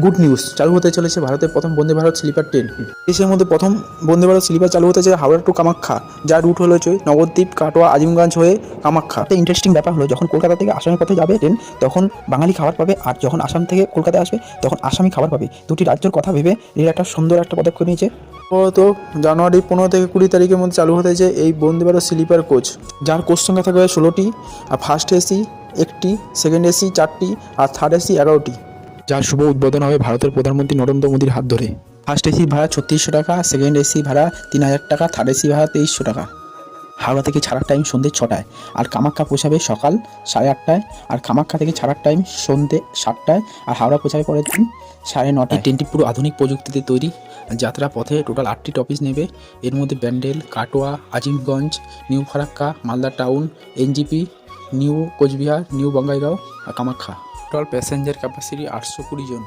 Good news, চালু হতে চলেছে ভারতের প্রথম বন্দে ভারত স্লিপার ট্রেন। দেশের মধ্যে প্রথম বন্দে ভারত স্লিপার চালু হতে চলেছে হাওড়া টু কামাখ্যা, যার রুট হলো নবদ্বীপ, কাটোয়া, আজিমগঞ্জ হয়ে কামাখ্যা। একটা ইন্টারেস্টিং ব্যাপার হলো, যখন কলকাতা থেকে আসামের পথে যাবে ট্রেন, তখন বাঙালি খাবার পাবে, আর যখন আসাম থেকে কলকাতায় আসবে তখন আসামি খাবার পাবে। দুটি রাজ্যের কথা ভেবে এর একটা সুন্দর একটা পদক্ষেপ নিয়েছে। তো জানুয়ারি 15 থেকে 20 তারিখের মধ্যে চালু হতে চলেছে এই বন্দে ভারত স্লিপার কোচ, যার কোচ সংখ্যা থাকবে 16টি, আর ফার্স্ট এসি 1টি, সেকেন্ড এসি 4টি, আর থার্ড এসি 11টি। যার শুভ উদ্বোধন হবে ভারতের প্রধানমন্ত্রী নরেন্দ্র মোদীর হাত ধরে। ফার্স্ট এসি ভাড়া 3600 টাকা, সেকেন্ড এসি ভাড়া 3000 টাকা, থার্ড এসি ভাড়া 2300 টাকা। হাওড়া থেকে ছাড়ার টাইম সন্ধ্যে 6টায়, আর কামাখ্যা পৌঁছাবে সকাল 8:30টায়। আর কামাখ্যা থেকে ছাড়ার টাইম সন্ধ্যে 7টায়, আর হাওড়া পৌঁছাবে পরের দিন 9:30টায়। ট্রেনটি পুরো আধুনিক প্রযুক্তিতে তৈরি। যাত্রা পথে টোটাল 8টি টপিস নেবে। এর মধ্যে Bandel, Katwa, Azimganj, New Farakka, Malda Town, NJP, New Cooch Behar, New Bongaigaon আর কামাখ্যা। টোটাল প্যাসেঞ্জার ক্যাপাসিটি 820 জন।